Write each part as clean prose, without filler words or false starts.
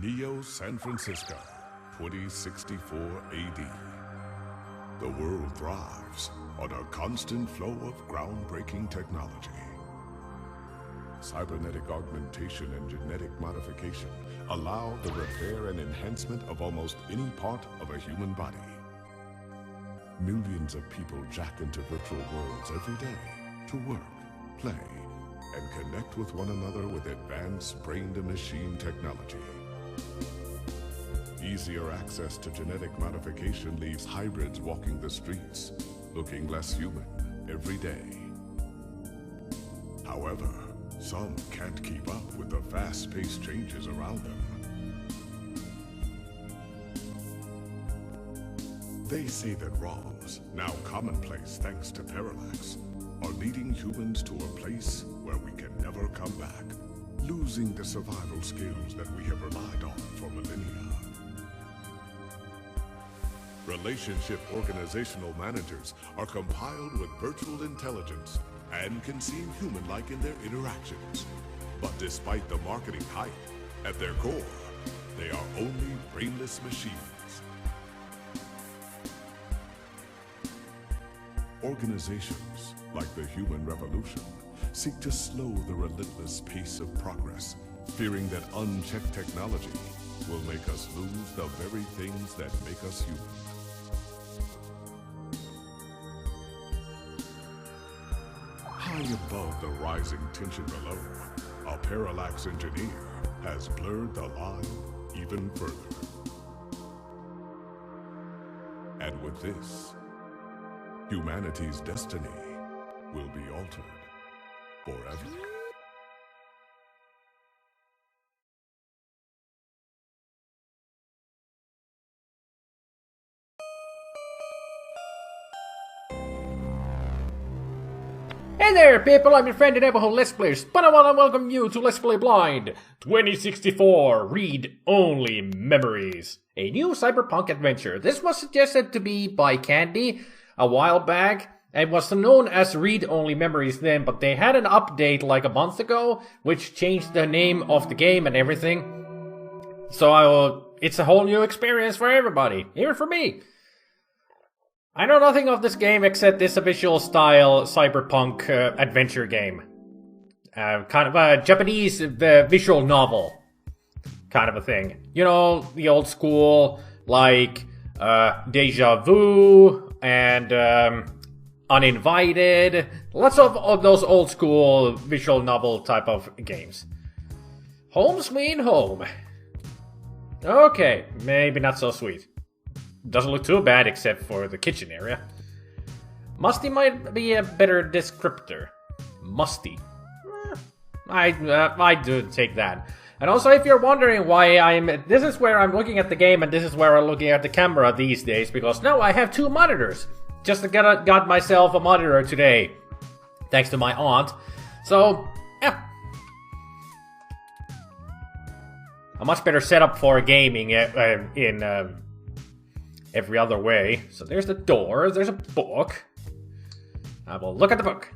Neo San Francisco, 2064 AD. The world thrives on a constant flow of groundbreaking technology. Cybernetic augmentation and genetic modification allow the repair and enhancement of almost any part of a human body. Millions of people jack into virtual worlds every day to work, play, and connect with one another with advanced brain-to-machine technology. Easier access to genetic modification leaves hybrids walking the streets, looking less human every day. However, some can't keep up with the fast-paced changes around them. They say that ROMs, now commonplace thanks to Parallax, are leading humans to a place where we can never come back, losing the survival skills that we have relied on for millennia. Relationship organizational managers are compiled with virtual intelligence and can seem human-like in their interactions. But despite the marketing hype, at their core, they are only brainless machines. Organizations, like the Human Revolution, seek to slow the relentless pace of progress, fearing that unchecked technology will make us lose the very things that make us human. High above the rising tension below, a Parallax engineer has blurred the line even further. And with this, humanity's destiny will be altered forever. Hey there, people! I'm your friend and neighborhood Let's Players, but I want to welcome you to Let's Play Blind 2064 Read-Only Memories, a new cyberpunk adventure. This was suggested to be by Candy a while back. It was known as Read-Only Memories then, but they had an update like a month ago, which changed the name of the game and everything. So it's a whole new experience for everybody, even for me. I know nothing of this game except this visual style cyberpunk adventure game. Kind of a Japanese visual novel kind of a thing. You know, the old school, like Deja Vu and Uninvited. Lots of those old school visual novel type of games. Home sweet home. Okay, maybe not so sweet. Doesn't look too bad except for the kitchen area. Musty might be a better descriptor. Musty. I do take that. And also, if you're wondering why this is where I'm looking at the game and this is where I'm looking at the camera these days, because now I have two monitors. Just got myself a monitor today, thanks to my aunt. So, yeah. A much better setup for gaming in every other way. So there's the door, there's a book. I will look at the book.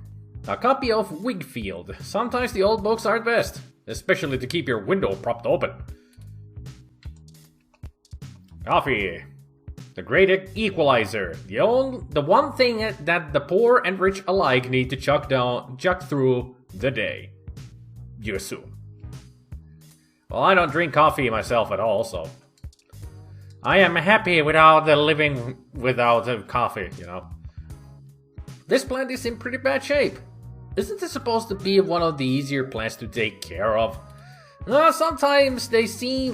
A copy of Wigfield. Sometimes the old books are best, especially to keep your window propped open. Coffee. The great equalizer. The one thing that the poor and rich alike need to chuck through the day. You assume. Well, I don't drink coffee myself at all, so I am happy without living without coffee, you know. This plant is in pretty bad shape. Isn't this supposed to be one of the easier plants to take care of? Sometimes they say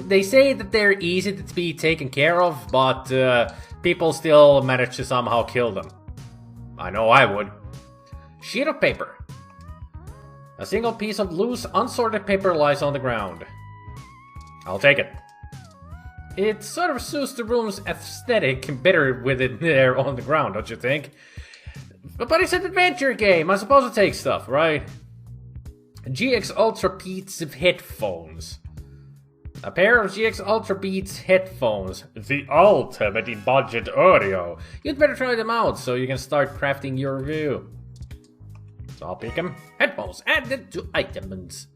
that they're easy to be taken care of, but people still manage to somehow kill them. I know I would. Sheet of paper. A single piece of loose, unsorted paper lies on the ground. I'll take it. It sort of suits the room's aesthetic better with it there on the ground, don't you think? But it's an adventure game. I'm supposed to take stuff, right? GX Ultra Beats headphones. A pair of GX Ultra Beats headphones. The ultimate in budget audio. You'd better try them out so you can start crafting your review. So I'll pick them. Headphones added to items.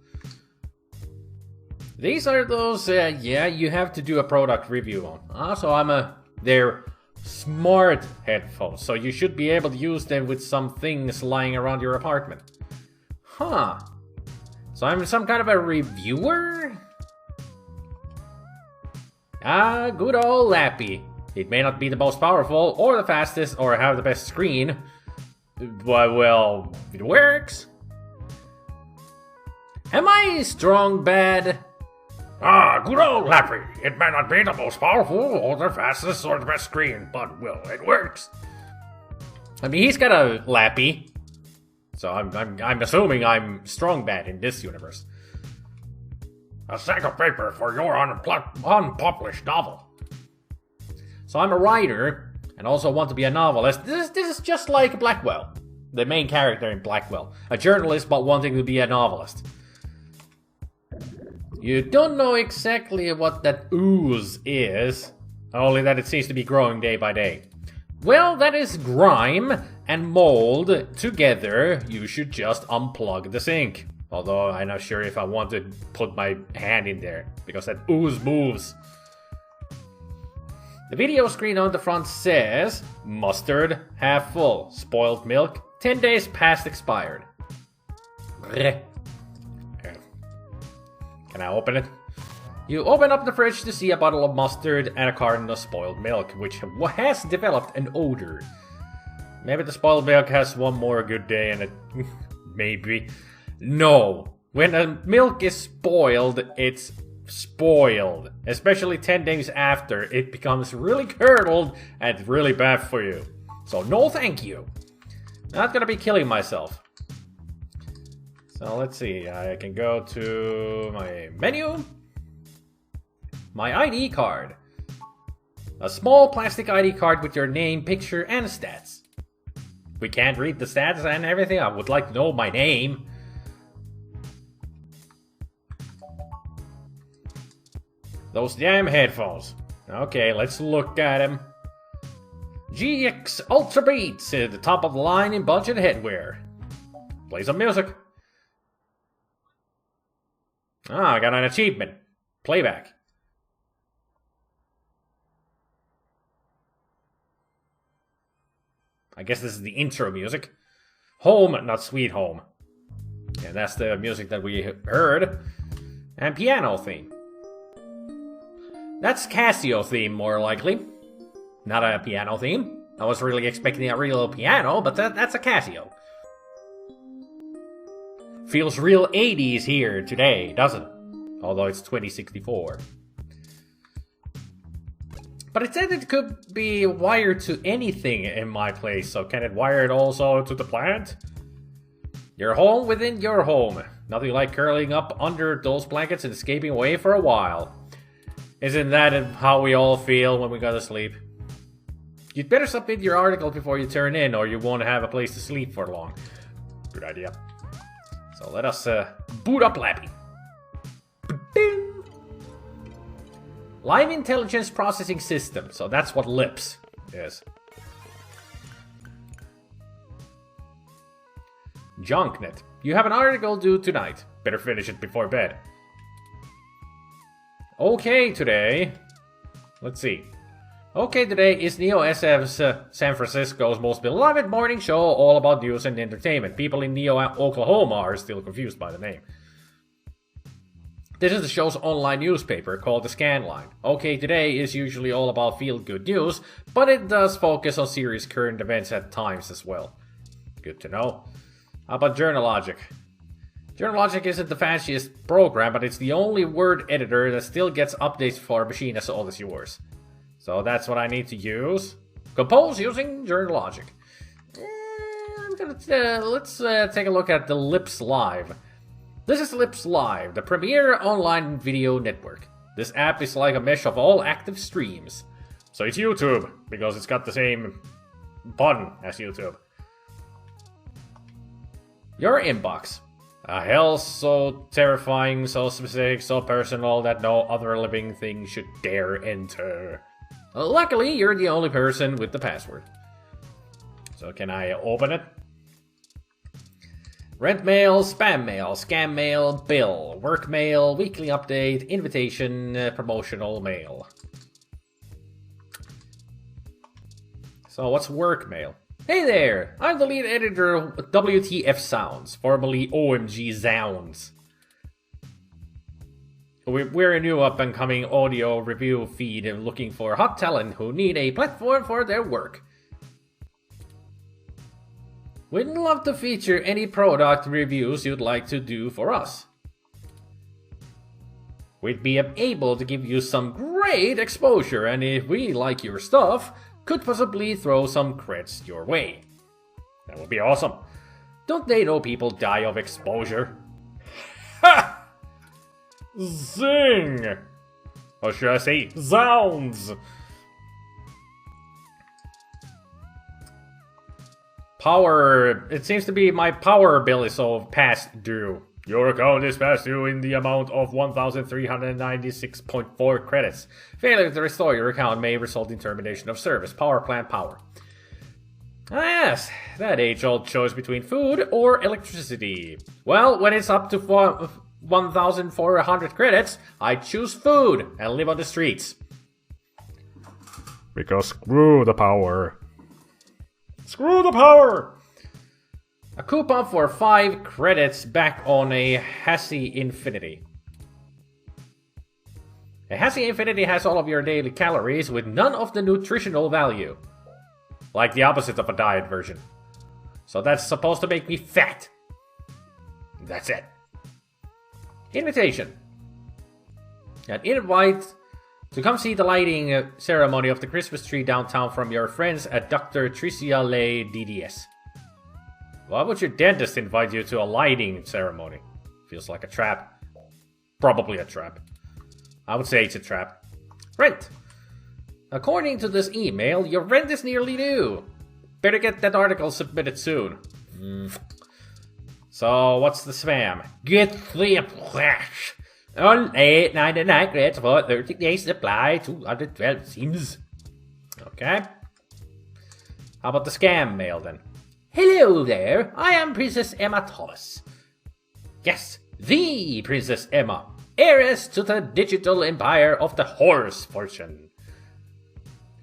These are those, yeah, you have to do a product review on. Also, they're smart headphones, so you should be able to use them with some things lying around your apartment. Huh. So I'm some kind of a reviewer? Good old Lappy. It may not be the most powerful, or the fastest, or have the best screen. But, well, it works. Am I strong bad? Good old Lappy. It may not be the most powerful, or the fastest, or the best screen, but, well, it works. I mean, he's got a Lappy. So I'm assuming I'm strong bad in this universe. A sack of paper for your unpublished novel. So I'm a writer, and also want to be a novelist. This is just like Blackwell, the main character in Blackwell. A journalist, but wanting to be a novelist. You don't know exactly what that ooze is, only that it seems to be growing day by day. Well, that is grime and mold together. You should just unplug the sink. Although I'm not sure if I want to put my hand in there, because that ooze moves. The video screen on the front says, mustard, half full, spoiled milk, 10 days past expired. Can I open it? You open up the fridge to see a bottle of mustard and a carton of spoiled milk, which has developed an odor. Maybe the spoiled milk has one more good day in it. Maybe. No. When a milk is spoiled, it's spoiled. Especially 10 days after, it becomes really curdled and really bad for you. So no thank you. Not gonna be killing myself. So let's see, I can go to my menu. My ID card. A small plastic ID card with your name, picture, and stats. We can't read the stats and everything. I would like to know my name. Those damn headphones. Okay, let's look at them. GX Ultra Beats at the top of the line in budget headwear. Play some music. I got an achievement. Playback. I guess this is the intro music. Home, not Sweet Home. And that's the music that we heard. And piano theme. That's Casio theme, more likely. Not a piano theme. I was really expecting a real piano, but that's a Casio. Feels real 80s here today, doesn't it? Although it's 2064. But it said it could be wired to anything in my place, so can it wire it also to the plant? Your home within your home. Nothing like curling up under those blankets and escaping away for a while. Isn't that how we all feel when we go to sleep? You'd better submit your article before you turn in, or you won't have a place to sleep for long. Good idea. So let us boot up Lappy. Live Intelligence Processing System. So that's what LIPS is. Junknet. You have an article due tonight. Better finish it before bed. Okay today. Let's see. Okay today is Neo SF's San Francisco's most beloved morning show, all about news and entertainment. People in Neo, Oklahoma are still confused by the name. This is the show's online newspaper called The Scanline. OK Today is usually all about feel-good news, but it does focus on serious current events at times as well. Good to know. How about Journalogic? Journalogic isn't the fanciest program, but it's the only word editor that still gets updates for a machine as old as yours. So that's what I need to use. Compose using Journalogic. Let's take a look at the Lips Live. This is Lips Live, the premier online video network. This app is like a mesh of all active streams. So it's YouTube, because it's got the same button as YouTube. Your inbox. A hell so terrifying, so specific, so personal that no other living thing should dare enter. Luckily, you're the only person with the password. So can I open it? Rent mail, spam mail, scam mail, bill, work mail, weekly update, invitation, promotional mail. So what's work mail? Hey there, I'm the lead editor of WTF Sounds, formerly OMG Zounds. We're a new up-and-coming audio review feed and looking for hot talent who need a platform for their work. We'd love to feature any product reviews you'd like to do for us. We'd be able to give you some great exposure, and if we like your stuff, could possibly throw some creds your way. That would be awesome. Don't they know people die of exposure? Ha! Zing! Or should I say, zounds! Power... It seems to be my power bill is all past due. Your account is past due in the amount of 1,396.4 credits. Failure to restore your account may result in termination of service. Power plant power. Ah yes, that age-old choice between food or electricity. Well, when it's up to 1,400 credits, I choose food and live on the streets. Because screw the power. Screw the power! A coupon for 5 credits back on a Hassy Infinity. A Hassy Infinity has all of your daily calories with none of the nutritional value. Like the opposite of a diet version. So that's supposed to make me fat. That's it. Invitation. An invite to come see the lighting ceremony of the Christmas tree downtown from your friends at Dr. Tricia Lay DDS. Why would your dentist invite you to a lighting ceremony? Feels like a trap. Probably a trap. I would say it's a trap. Rent. According to this email, your rent is nearly due. Better get that article submitted soon. So, what's the spam? Get the flash. On 8.99 credits for 30 days supply, 212 sims. Okay. How about the scam mail then? Hello there, I am Princess Emma Thomas. Yes, the Princess Emma, heiress to the digital empire of the horse fortune.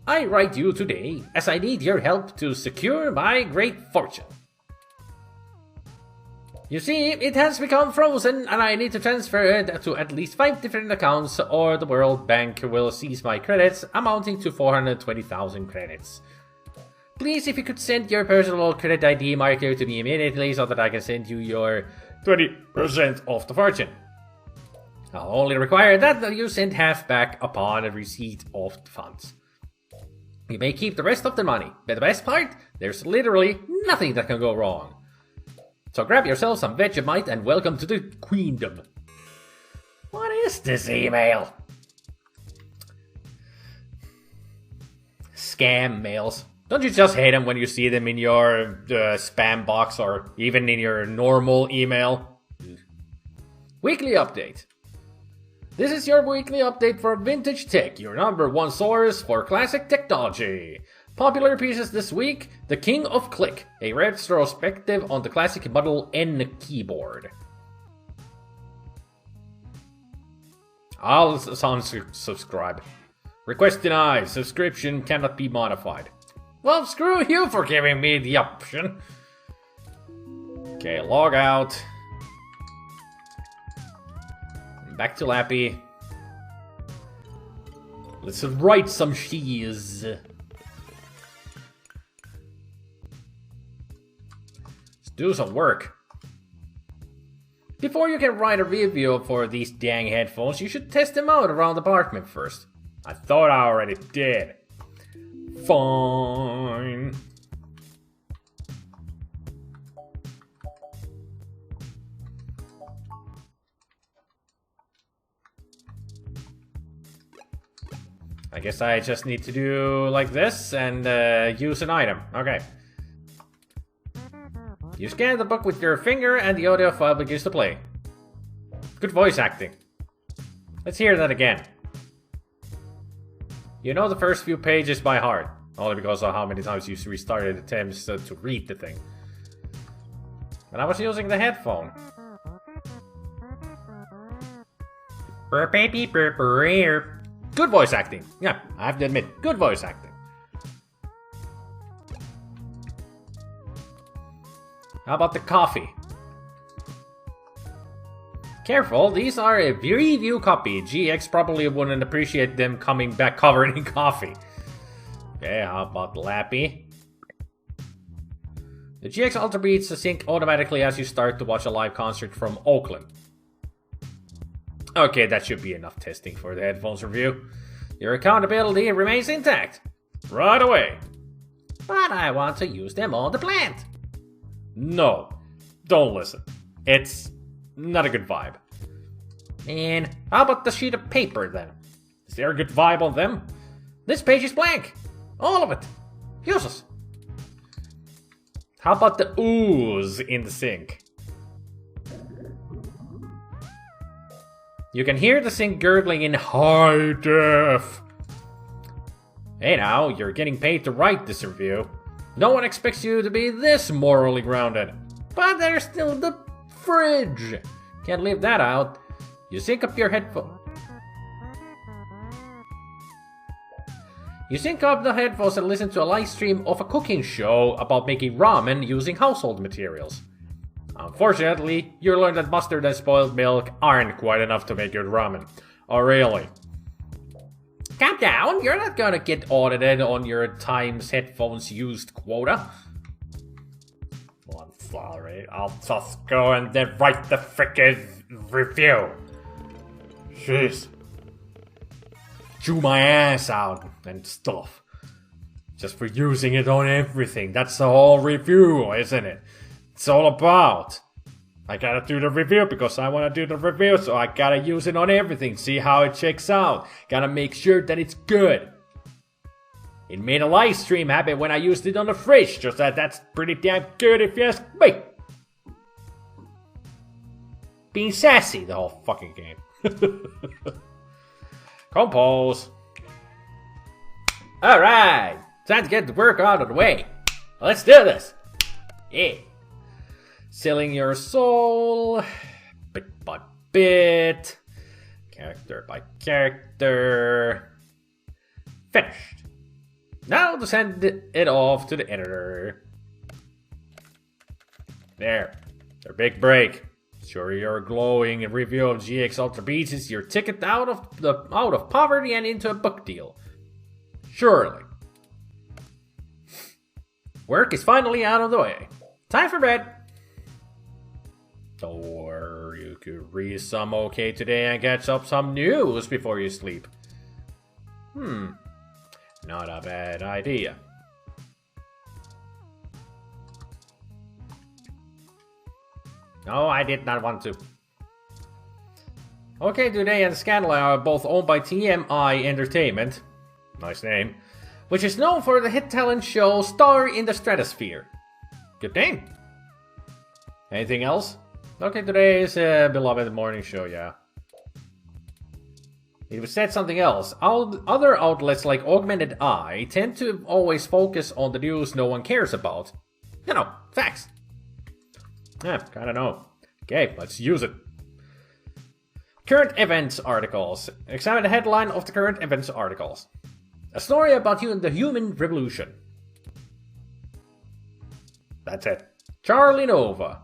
I write you today as I need your help to secure my great fortune. You see, it has become frozen and I need to transfer it to at least 5 different accounts or the World Bank will seize my credits amounting to 420,000 credits. Please, if you could send your personal credit ID marker to me immediately so that I can send you your 20% of the fortune. I'll only require that you send half back upon a receipt of the funds. You may keep the rest of the money, but the best part, there's literally nothing that can go wrong. So grab yourself some Vegemite and welcome to the Queendom. What is this email? Scam mails. Don't you just hate them when you see them in your spam box or even in your normal email? Weekly update. This is your weekly update for Vintage Tech, your #1 source for classic technology. Popular pieces this week, The King of Click, a retrospective on the classic Model N keyboard. I'll unsubscribe. Request denied, subscription cannot be modified. Well, screw you for giving me the option. Okay, log out. Back to Lappy. Let's write some cheese. Let's do some work. Before you can write a review for these dang headphones, you should test them out around the apartment first. I thought I already did. Fine. I guess I just need to do like this and use an item. Okay. You scan the book with your finger and the audio file begins to play. Good voice acting. Let's hear that again. You know the first few pages by heart, only because of how many times you restarted attempts to read the thing. and I was using the headphone. Good voice acting. Yeah, I have to admit, good voice acting. How about the coffee? Careful, these are a review copy. GX probably wouldn't appreciate them coming back covered in coffee. Okay, how about Lappy? The GX Ultra Beats sync automatically as you start to watch a live concert from Oakland. Okay, that should be enough testing for the headphones review. Your accountability remains intact. Right away. But I want to use them on the plant. No, don't listen. It's not a good vibe. And how about the sheet of paper then? Is there a good vibe on them? This page is blank. All of it. Useless. How about the ooze in the sink? You can hear the sink gurgling in high def. Hey now, you're getting paid to write this review. No one expects you to be this morally grounded. But there's still the fridge. Can't leave that out. You sync up your headphones. You sync up the headphones and listen to a live stream of a cooking show about making ramen using household materials. Unfortunately, you learn that mustard and spoiled milk aren't quite enough to make good ramen. Oh really? Calm down, you're not gonna get audited on your times headphones used quota. Well, I'm sorry, I'll just go and then write the frickin' review. Jeez. Chew my ass out and stuff. Just for using it on everything. That's the whole review, isn't it? It's all about. I gotta do the review because I wanna do the review, so I gotta use it on everything, see how it checks out. Gotta make sure that it's good. It made a live stream happen when I used it on the fridge, just that's pretty damn good if you ask me. Being sassy the whole fucking game. Compose. Alright, time to get the work out of the way. Let's do this. Yeah. Selling your soul, bit by bit, character by character. Finished. Now to send it off to the editor. There, their big break. Sure, your glowing review of GX Ultra Beats is your ticket out of poverty and into a book deal. Surely. Work is finally out of the way. Time for bed. Or you could read some OK today and catch up some news before you sleep. Not a bad idea. No, I did not want to. OK Today and Scandal are both owned by TMI Entertainment. Nice name. Which is known for the hit talent show Star in the Stratosphere. Good name. Anything else? OK Today is a beloved morning show, yeah. It was said something else. Other outlets like Augmented Eye tend to always focus on the news no one cares about. You know, facts. Yeah, kinda know. Okay, let's use it. Current events articles. Examine the headline of the current events articles. A story about the human revolution. That's it. Charlie Nova.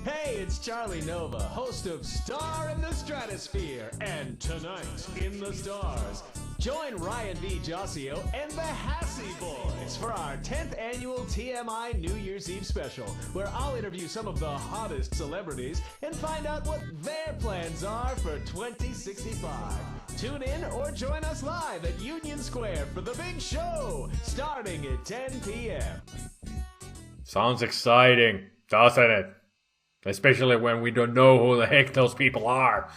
Hey, it's Charlie Nova, host of Star in the Stratosphere, and tonight in the stars. Join Ryan V. Josio and the Hassy Boys for our 10th annual TMI New Year's Eve special, where I'll interview some of the hottest celebrities and find out what their plans are for 2065. Tune in or join us live at Union Square for the big show, starting at 10 p.m. Sounds exciting, doesn't it? Especially when we don't know who the heck those people are.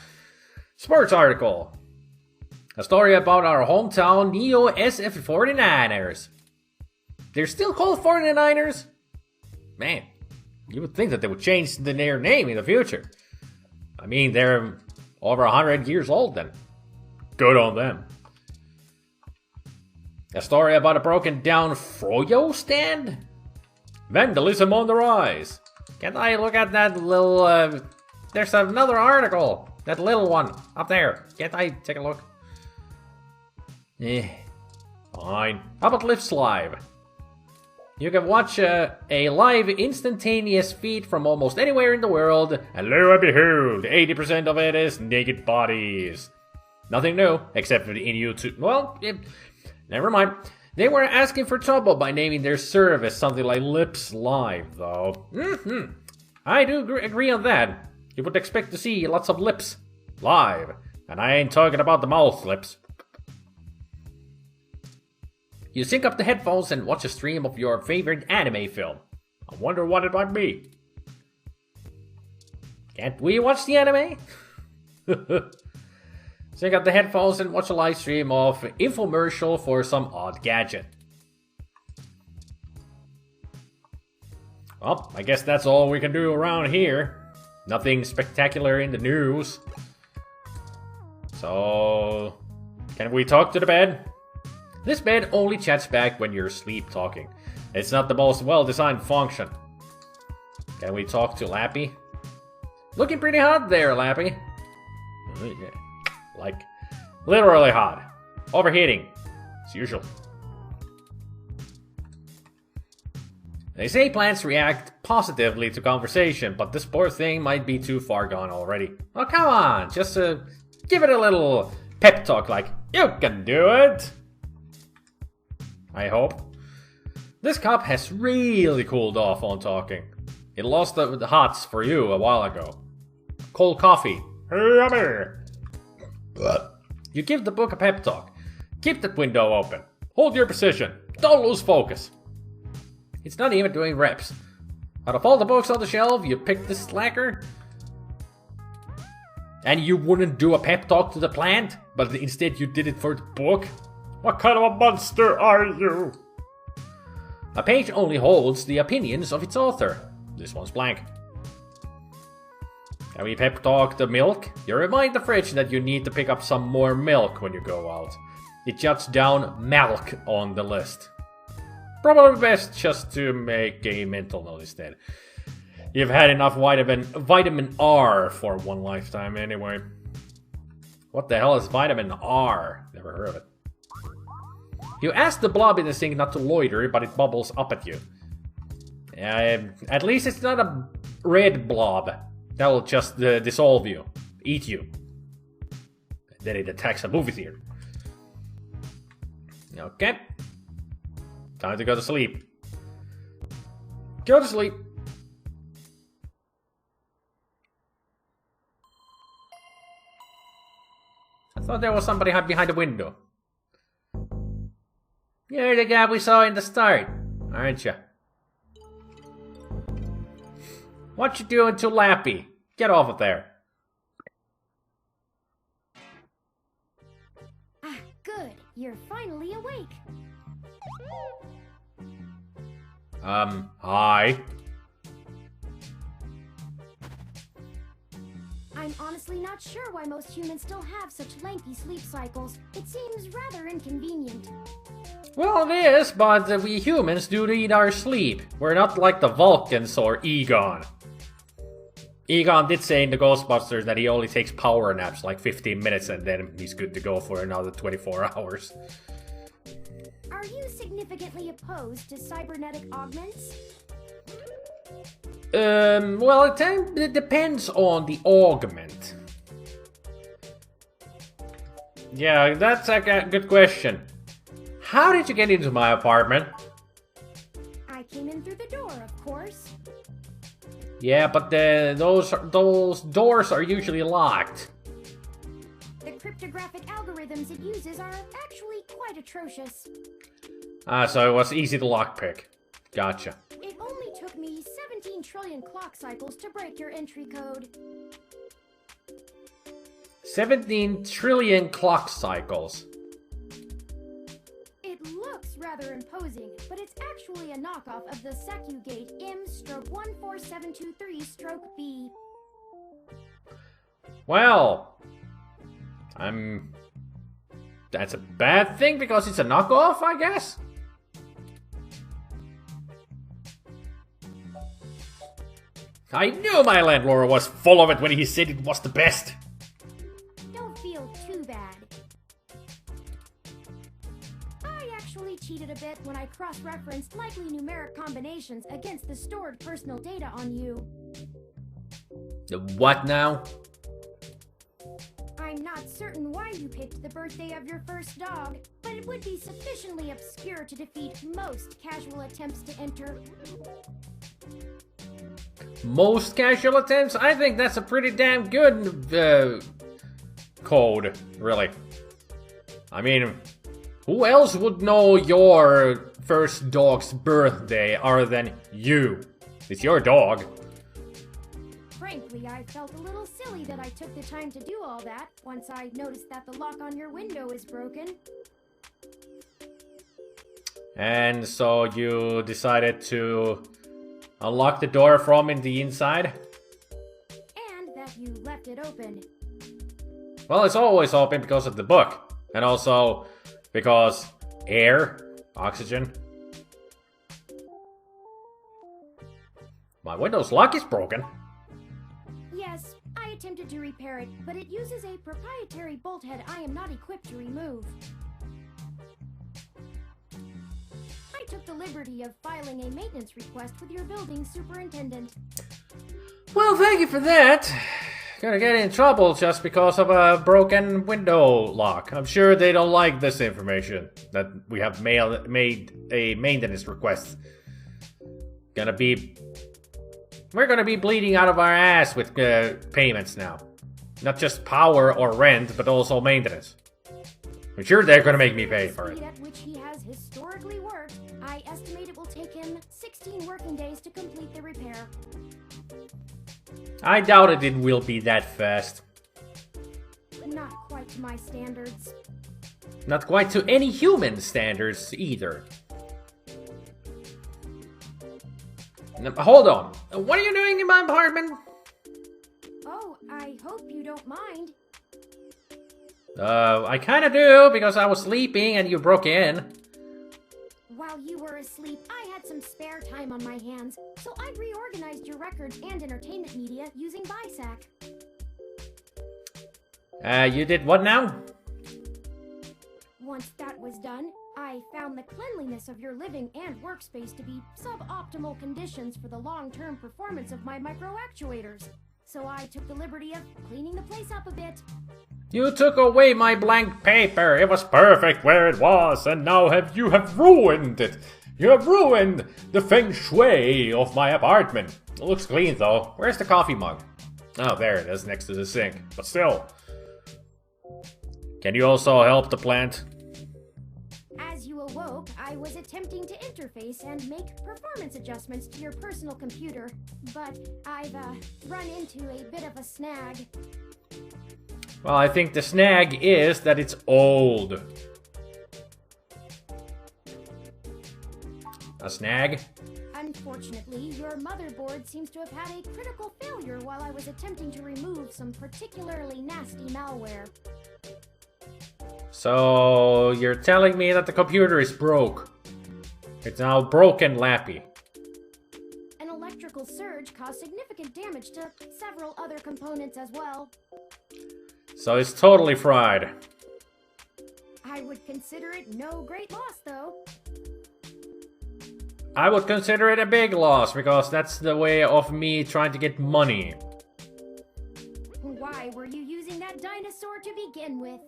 Sports article. A story about our hometown Neo SF 49ers. They're still called 49ers? Man, you would think that they would change their name in the future. I mean, they're over 100 years old then. Good on them. A story about a broken down Froyo stand? Vandalism on the rise. Can I look at that little, there's another article. That little one, up there. Can't I take a look? Fine. How about Lips Live? You can watch a live instantaneous feed from almost anywhere in the world, and lo and behold, 80% of it is naked bodies. Nothing new, except for in YouTube. Well, never mind. They were asking for trouble by naming their service something like Lips Live, though. I do agree on that. You would expect to see lots of lips live, and I ain't talking about the mouth lips. You sync up the headphones and watch a stream of your favorite anime film. I wonder what it might be. Can't we watch the anime? Sync up the headphones and watch a live stream of infomercial for some odd gadget. Well, I guess that's all we can do around here. Nothing spectacular in the news. So, can we talk to the bed? This bed only chats back when you're sleep talking. It's not the most well-designed function. Can we talk to Lappy? Looking pretty hot there, Lappy. Like, literally hot. Overheating. As usual. They say plants react positively to conversation, but this poor thing might be too far gone already. Oh, come on, just give it a little pep talk like, you can do it! I hope. This cup has really cooled off on talking. It lost the hots for you a while ago. Cold coffee. Yummy! You give the book a pep talk. Keep that window open. Hold your position. Don't lose focus. It's not even doing reps. Out of all the books on the shelf, you picked the slacker? And you wouldn't do a pep talk to the plant, but instead you did it for the book? What kind of a monster are you? A page only holds the opinions of its author. This one's blank. Can we pep talk the milk? You remind the fridge that you need to pick up some more milk when you go out. It jots down milk on the list. Probably best just to make a mental note instead. You've had enough vitamin R for one lifetime anyway. What the hell is vitamin R? Never heard of it. You ask the blob in the sink not to loiter, but it bubbles up at you. At least it's not a red blob. That will just dissolve you. Eat you. Then it attacks a movie theater. Okay. Time to go to sleep. Go to sleep. I thought there was somebody behind the window. You're the guy we saw in the start, aren't you? What you doing to Lappy? Get off of there. Ah, good. You're finally awake. Hi. I'm honestly not sure why most humans still have such lengthy sleep cycles. It seems rather inconvenient. Well, it is, but we humans do need our sleep. We're not like the Vulcans or Egon. Egon did say in the Ghostbusters that he only takes power naps like 15 minutes and then he's good to go for another 24 hours. Are you significantly opposed to cybernetic augments? Well, it depends on the augment. Yeah, that's a good question. How did you get into my apartment? I came in through the door, of course. Yeah, but those doors are usually locked. The cryptographic algorithms it uses are actually quite atrocious. So it was easy to lockpick. Gotcha. It only took me 17 trillion clock cycles to break your entry code. 17 trillion clock cycles. It looks rather imposing, but it's actually a knockoff of the Sakugate M/14723-B. Well, that's a bad thing because it's a knockoff, I guess? I knew my landlord was full of it when he said it was the best. Don't feel too bad. I actually cheated a bit when I cross-referenced likely numeric combinations against the stored personal data on you. The what now? I'm not certain why you picked the birthday of your first dog, but it would be sufficiently obscure to defeat most casual attempts to enter. Most casual attempts? I think that's a pretty damn good code, really. I mean, who else would know your first dog's birthday other than you? It's your dog. Frankly, I felt a little silly that I took the time to do all that once I noticed that the lock on your window is broken. And so you decided to unlock the door from the inside? And that you left it open. Well, it's always open because of the book. And also because air, oxygen. My window's lock is broken. Yes, I attempted to repair it, but it uses a proprietary bolt head I am not equipped to remove. I took the liberty of filing a maintenance request with your building superintendent. Well, thank you for that. Gonna get in trouble just because of a broken window lock. I'm sure they don't like this information that we have made a maintenance request. We're gonna be bleeding out of our ass with payments now. Not just power or rent, but also maintenance. I'm sure they're gonna make me pay for it. The speed at which he has historically worked, I estimate it will take him 16 working days to complete the repair. I doubt it will be that fast. Not quite to my standards. Not quite to any human standards either. Now, hold on. What are you doing in my apartment? Oh, I hope you don't mind. I kinda do, because I was sleeping and you broke in. While you were asleep, I had some spare time on my hands, so I reorganized your records and entertainment media using BISAC. You did what now? Once that was done, I found the cleanliness of your living and workspace to be suboptimal conditions for the long-term performance of my micro-actuators. So I took the liberty of cleaning the place up a bit. You took away my blank paper. It was perfect where it was, and now you have ruined it. You have ruined the feng shui of my apartment. It looks clean though. Where's the coffee mug? Oh, there it is, next to the sink. But still. Can you also help the plant? As you awoke, I was attempting to interface and make performance adjustments to your personal computer, but I've run into a bit of a snag. Well, I think the snag is that it's old. A snag? Unfortunately, your motherboard seems to have had a critical failure while I was attempting to remove some particularly nasty malware. So, you're telling me that the computer is broke. It's now broken, Lappy. An electrical surge caused significant damage to several other components as well. So it's totally fried. I would consider it no great loss, though. I would consider it a big loss, because that's the way of me trying to get money. Why were you using that dinosaur to begin with?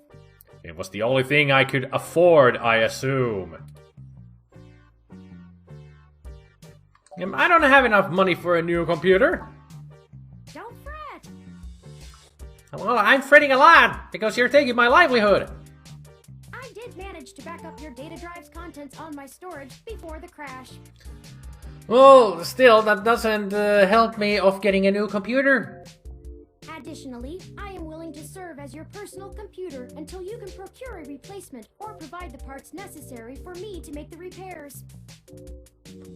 It was the only thing I could afford, I assume. I don't have enough money for a new computer. Don't fret. Well, I'm fretting a lot, because you're taking my livelihood. I did manage to back up your data drive's contents on my storage before the crash. Well, still, that doesn't help me of getting a new computer. Additionally, I am willing to serve as your personal computer until you can procure a replacement or provide the parts necessary for me to make the repairs.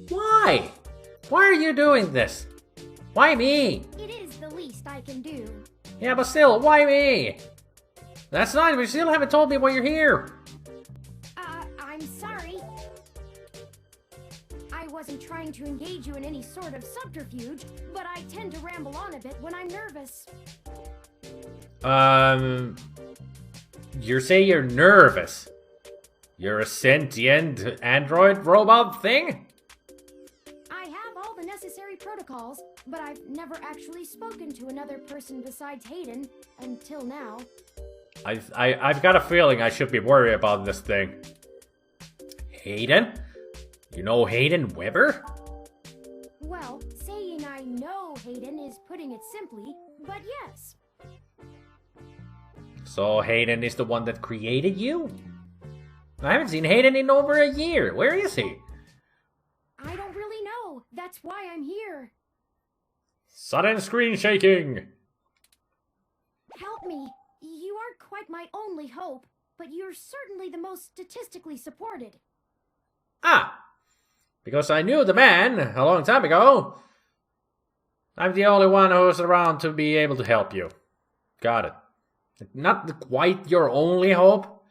Why? Why are you doing this? Why me? It is the least I can do. Yeah, but still, why me? That's not, you still haven't told me why you're here. I'm sorry. I I wasn't trying to engage you in any sort of subterfuge, but I tend to ramble on a bit when I'm nervous. You say you're nervous. You're a sentient android robot thing? I have all the necessary protocols, but I've never actually spoken to another person besides Hayden until now. I've got a feeling I should be worried about this thing. Hayden? You know Hayden Weber? Well, saying I know Hayden is putting it simply, but yes. So Hayden is the one that created you? I haven't seen Hayden in over a year. Where is he? I don't really know. That's why I'm here. Sudden screen shaking! Help me. You aren't quite my only hope, but you're certainly the most statistically supported. Ah! Because I knew the man a long time ago. I'm the only one who's around to be able to help you. Got it. Not quite your only hope?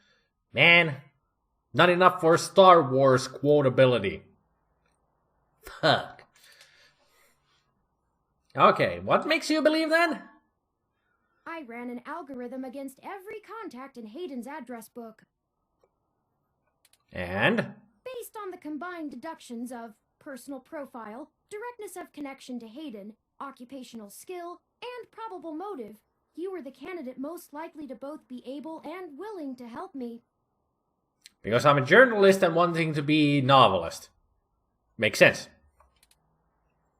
Man, not enough for Star Wars quotability. Fuck. Okay, what makes you believe that? I ran an algorithm against every contact in Hayden's address book. And? Based on the combined deductions of personal profile, directness of connection to Hayden, occupational skill, and probable motive, you were the candidate most likely to both be able and willing to help me. Because I'm a journalist and wanting to be novelist. Makes sense.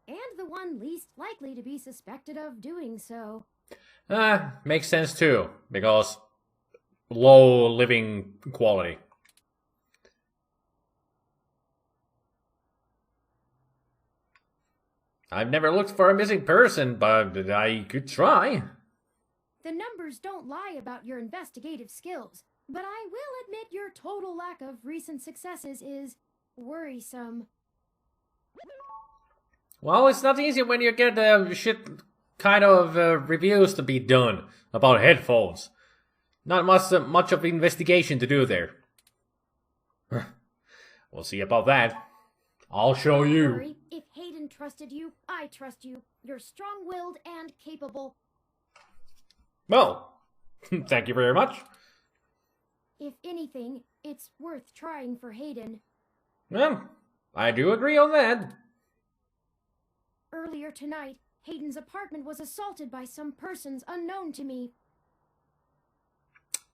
And the one least likely to be suspected of doing so. Makes sense too, because low living quality. I've never looked for a missing person, but I could try. The numbers don't lie about your investigative skills, but I will admit your total lack of recent successes is worrisome. Well, it's not easy when you get shit kind of reviews to be done about headphones. Not much of investigation to do there. We'll see about that. I'll show you. Don't worry. If Hayden trusted you, I trust you. You're strong-willed and capable. Well, thank you very much. If anything, it's worth trying for Hayden. Well, I do agree on that. Earlier tonight, Hayden's apartment was assaulted by some persons unknown to me.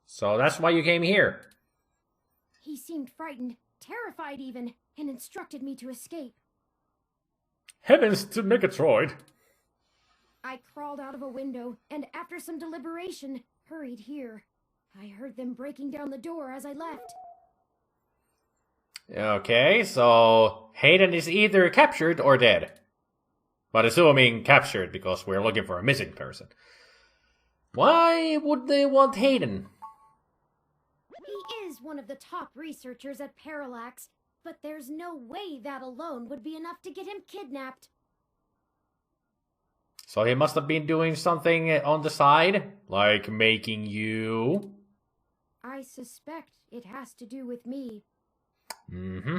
So that's why you came here. He seemed frightened, terrified even, and instructed me to escape. Heavens to Megatroid! I crawled out of a window, and after some deliberation, hurried here. I heard them breaking down the door as I left. Okay, so Hayden is either captured or dead. But assuming captured, because we're looking for a missing person. Why would they want Hayden? He is one of the top researchers at Parallax, but there's no way that alone would be enough to get him kidnapped. So he must have been doing something on the side, like making you... I suspect it has to do with me. Mm-hmm.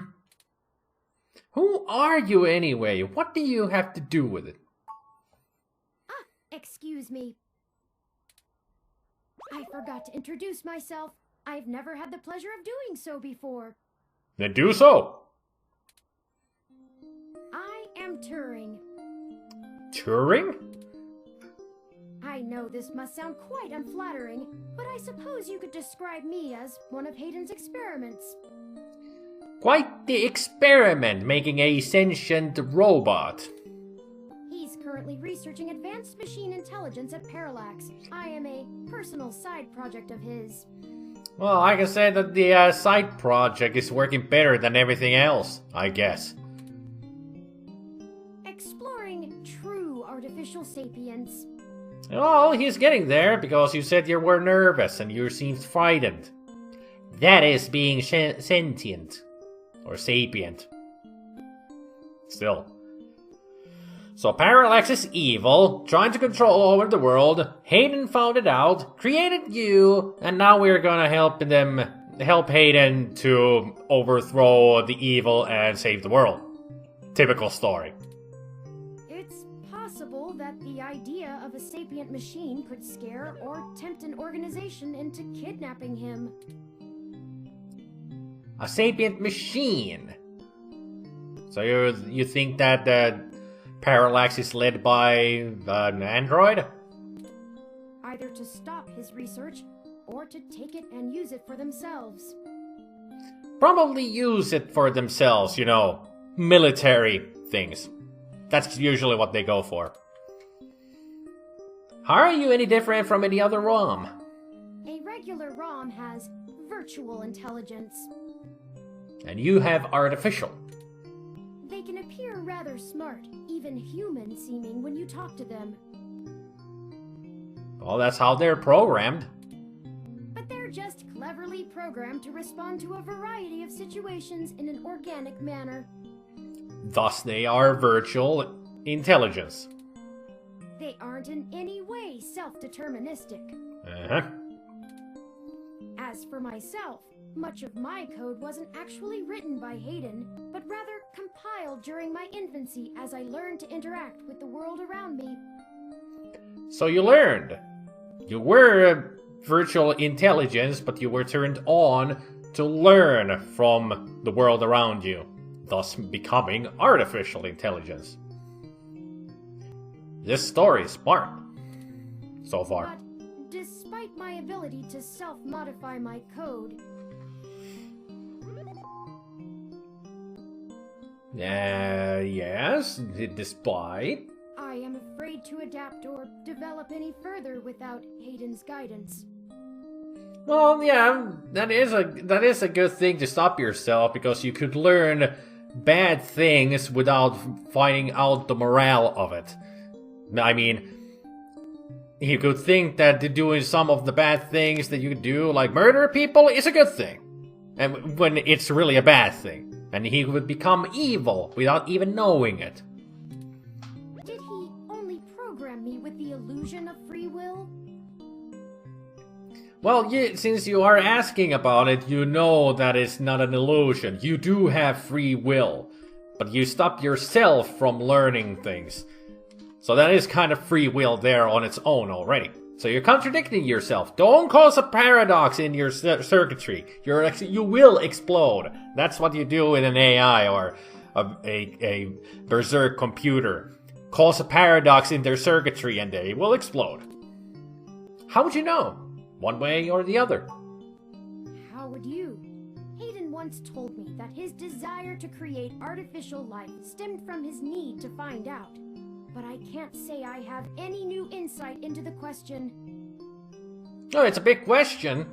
Who are you anyway? What do you have to do with it? Ah, excuse me. I forgot to introduce myself. I've never had the pleasure of doing so before. Then do so. I am Turing. Turing? I know this must sound quite unflattering, but I suppose you could describe me as one of Hayden's experiments. Quite the experiment, making a sentient robot. He's currently researching advanced machine intelligence at Parallax. I am a personal side project of his. Well, I can say that the side project is working better than everything else, I guess. Exploring true artificial sapience. Oh, he's getting there, because you said you were nervous and you seemed frightened. That is being sentient. Or sapient. Still. So Parallax is evil, trying to control over the world. Hayden found it out, created you, and now we're gonna help Hayden to overthrow the evil and save the world. typical story. It's possible that the idea of a sapient machine could scare or tempt an organization into kidnapping him. A sapient machine. So you think that Parallax is led by an android? Either to stop his research, or to take it and use it for themselves. Probably use it for themselves, you know, military things. That's usually what they go for. How are you any different from any other ROM? A regular ROM has virtual intelligence. And you have artificial. They can appear rather smart, even human-seeming when you talk to them. Well, that's how they're programmed. But they're just cleverly programmed to respond to a variety of situations in an organic manner. Thus, they are virtual intelligence. They aren't in any way self-deterministic. Uh-huh. As for myself, much of my code wasn't actually written by Hayden, but rather compiled during my infancy as I learned to interact with the world around me. So you learned. You were a virtual intelligence, but you were turned on to learn from the world around you, thus becoming artificial intelligence. This story is smart. So far. But despite my ability to self-modify my code... Yes, despite... I am afraid to adapt or develop any further without Hayden's guidance. Well, yeah, that is a good thing to stop yourself, because you could learn bad things without finding out the morale of it. I mean, you could think that doing some of the bad things that you do, like murder people, is a good thing. And when it's really a bad thing. And he would become evil without even knowing it. Did he only program me with the illusion of free will? Well, since you are asking about it, you know that it's not an illusion. You do have free will. But you stop yourself from learning things. So that is kind of free will there on its own already. So you're contradicting yourself. Don't cause a paradox in your circuitry. You will explode. That's what you do in an AI or a berserk computer. Cause a paradox in their circuitry and they will explode. How would you know? One way or the other. How would you? Hayden once told me that his desire to create artificial life stemmed from his need to find out. But I can't say I have any new insight into the question. Oh, it's a big question.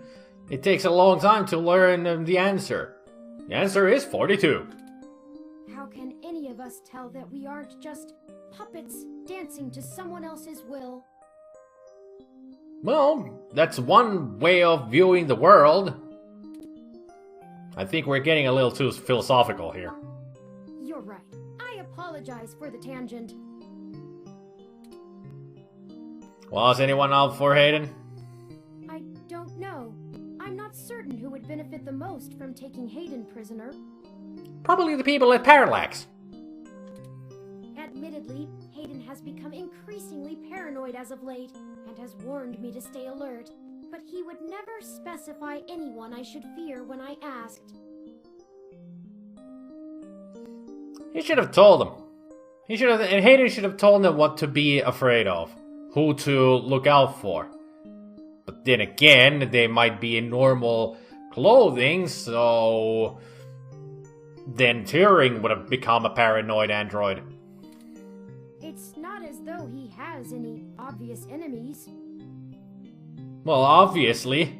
It takes a long time to learn the answer. The answer is 42. How can any of us tell that we aren't just puppets dancing to someone else's will? Well, that's one way of viewing the world. I think we're getting a little too philosophical here. You're right. I apologize for the tangent. Was anyone out for Hayden? I don't know. I'm not certain who would benefit the most from taking Hayden prisoner. Probably the people at Parallax. Admittedly, Hayden has become increasingly paranoid as of late, and has warned me to stay alert. But he would never specify anyone I should fear when I asked. He should have told them. And Hayden should have told them what to be afraid of. Who to look out for. But then again, they might be in normal clothing, so... Then Turing would have become a paranoid android. It's not as though he has any obvious enemies. Well, obviously.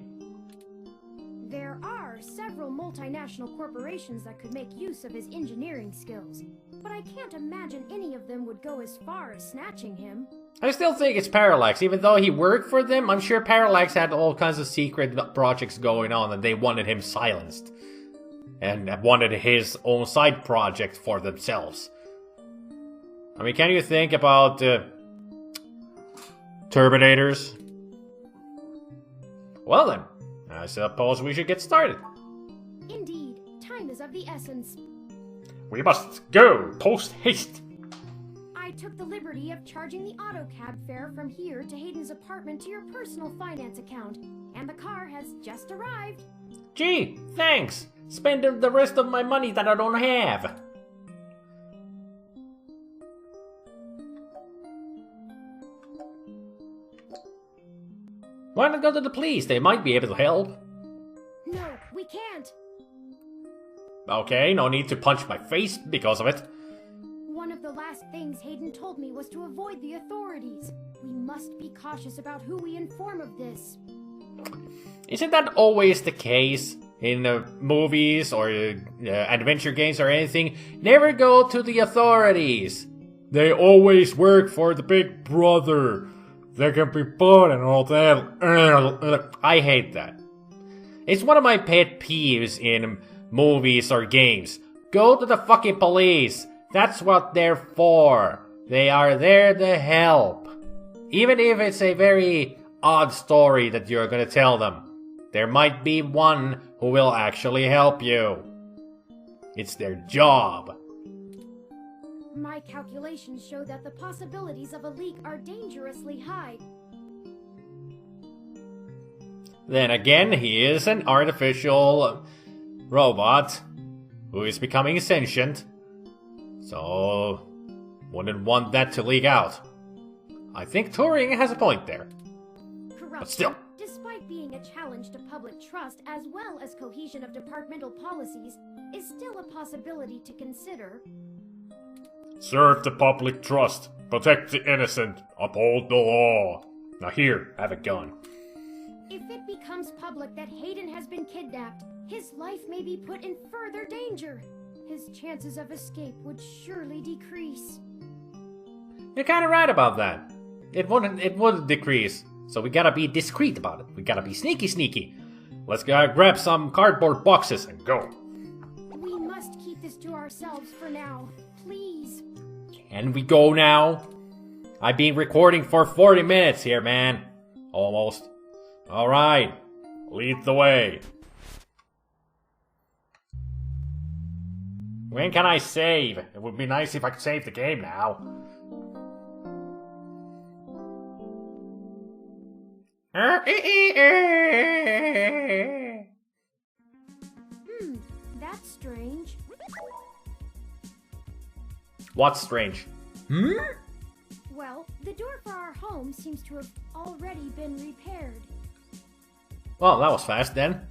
There are several multinational corporations that could make use of his engineering skills, but I can't imagine any of them would go as far as snatching him. I still think it's Parallax. Even though he worked for them, I'm sure Parallax had all kinds of secret projects going on and they wanted him silenced. And wanted his own side project for themselves. I mean, can you think about Terminators? Well then, I suppose we should get started. Indeed, time is of the essence. We must go post haste. I took the liberty of charging the auto cab fare from here to Hayden's apartment to your personal finance account, and the car has just arrived. Gee, thanks. Spend the rest of my money that I don't have. Why not go to the police? They might be able to help. No, we can't. Okay, no need to punch my face because of it. One of the last things Hayden told me was to avoid the authorities. We must be cautious about who we inform of this. Isn't that always the case in movies or adventure games or anything? Never go to the authorities. They always work for the big brother. They can be bought and all that. I hate that. It's one of my pet peeves in movies or games. Go to the fucking police. That's what they're for. They are there to help. Even if it's a very odd story that you're gonna tell them, there might be one who will actually help you. It's their job. My calculations show that the possibilities of a leak are dangerously high. Then again, he is an artificial robot who is becoming sentient. So, wouldn't want that to leak out. I think Turing has a point there. Corruption, But still. despite being a challenge to public trust as well as cohesion of departmental policies, is still a possibility to consider. Serve the public trust. Protect the innocent. Uphold the law. Now here, have a gun. If it becomes public that Hayden has been kidnapped, his life may be put in further danger. His chances of escape would surely decrease. You're kinda right about that. It would decrease. So we gotta be discreet about it. We gotta be sneaky. Let's go grab some cardboard boxes and go. We must keep this to ourselves for now. Please. Can we go now? I've been recording for 40 minutes here, man. Almost. Alright. Lead the way. When can I save? It would be nice if I could save the game now. That's strange. What's strange? Well, the door for our home seems to have already been repaired. Well, that was fast then.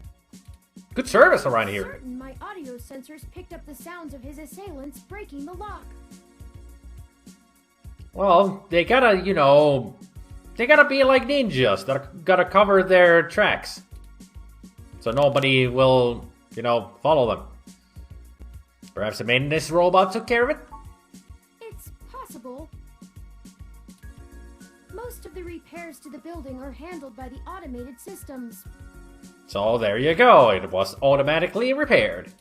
Good service around here. Certain my audio sensors picked up the sounds of his assailants breaking the lock. Well, they gotta, they gotta be like ninjas that gotta cover their tracks. So nobody will, follow them. Perhaps the maintenance robot took care of it? It's possible. Most of the repairs to the building are handled by the automated systems. So there you go, it was automatically repaired.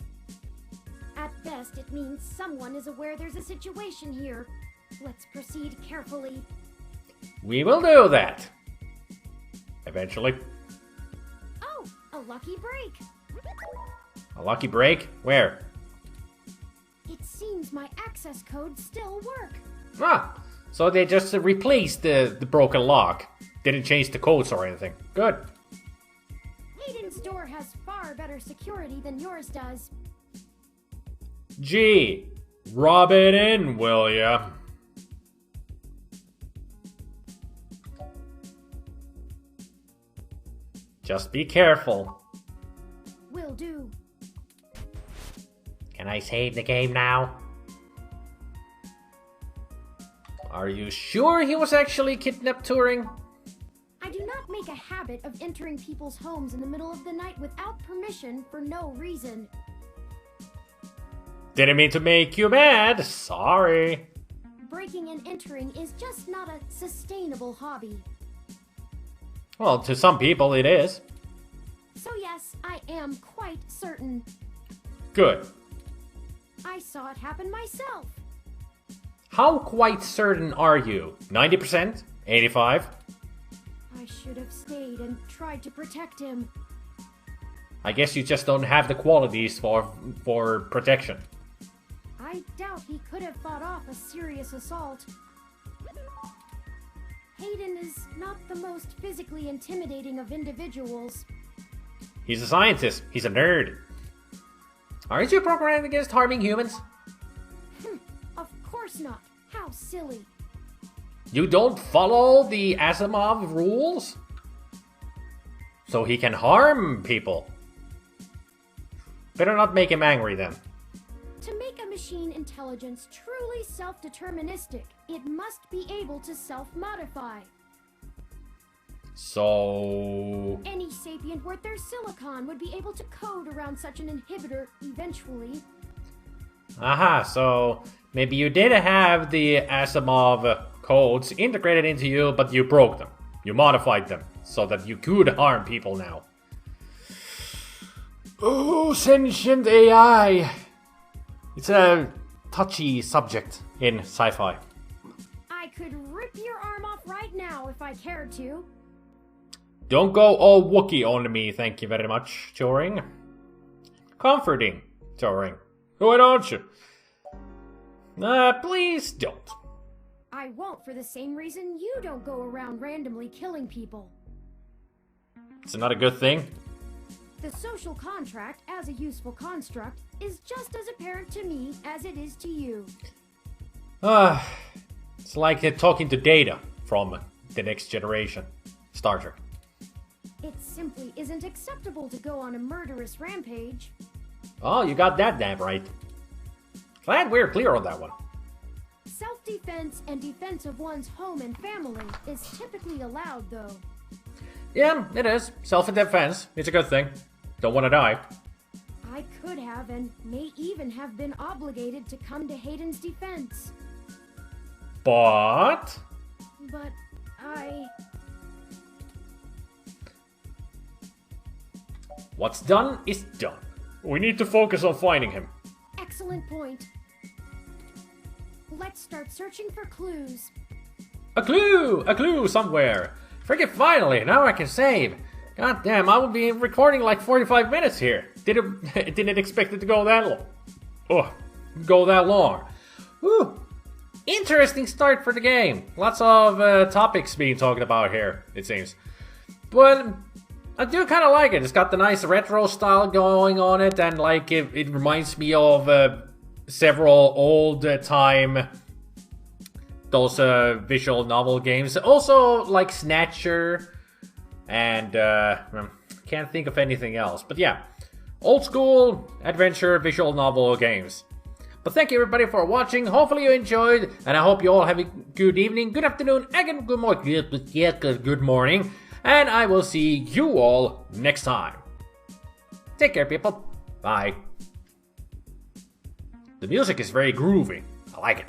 At best, it means someone is aware there's a situation here. Let's proceed carefully. We will do that. Eventually. Oh, a lucky break. A lucky break? Where? It seems my access codes still work. Ah, so they just replaced the broken lock. Didn't change the codes or anything. Good. Hayden's door has far better security than yours does. Gee, rub it in, will ya? Just be careful. Will do. Can I save the game now? Are you sure he was actually kidnapped, Turing? I do not make a habit of entering people's homes in the middle of the night without permission for no reason. Didn't mean to make you mad. Sorry. Breaking and entering is just not a sustainable hobby. Well, to some people it is. So yes, I am quite certain. Good. I saw it happen myself. How quite certain are you? 90%? 85%? I should have stayed and tried to protect him. I guess you just don't have the qualities for protection. I I doubt he could have fought off a serious assault. Hayden is not the most physically intimidating of individuals. He's a scientist. He's a nerd. Aren't you programmed against harming humans? Of course not. How silly. You don't follow the Asimov rules? So he can harm people. Better not make him angry then. To make a machine intelligence truly self-deterministic, it must be able to self-modify. So... Any sapient worth their silicon would be able to code around such an inhibitor eventually. Aha, so maybe you did have the Asimov codes integrated into you, but you broke them. You modified them so that you could harm people now. Oh, sentient AI. It's a touchy subject in sci-fi. I could rip your arm off right now if I cared to. Don't go all Wookiee on me, thank you very much, Turing. Comforting, Turing. Why don't you? Please don't. I won't for the same reason you don't go around randomly killing people. It's not a good thing. The social contract, as a useful construct, is just as apparent to me as it is to you. It's like talking to Data from The Next Generation. Star Trek. It simply isn't acceptable to go on a murderous rampage. Oh, you got that damn right. Glad we're clear on that one. Self-defense and defense of one's home and family is typically allowed, though. Yeah, it is. Self-defense. It's a good thing. Don't want to die. I could have and may even have been obligated to come to Hayden's defense. But... But what's done is done. We need to focus on finding him. Excellent point. Let's start searching for clues. A clue somewhere. Freaking finally, now I can save. God damn, I will be recording like 45 minutes here. Didn't expect it to go that long. Whew. Interesting start for the game. Lots of topics being talked about here, it seems. But I do kind of like it. It's got the nice retro style going on it, and like it reminds me of several old time those visual novel games. Also like Snatcher, and can't think of anything else. But yeah, old school adventure visual novel games. But thank you everybody for watching. Hopefully you enjoyed, and I hope you all have a good evening, good afternoon, and good morning. And I will see you all next time. Take care, people. Bye. The music is very groovy. I like it.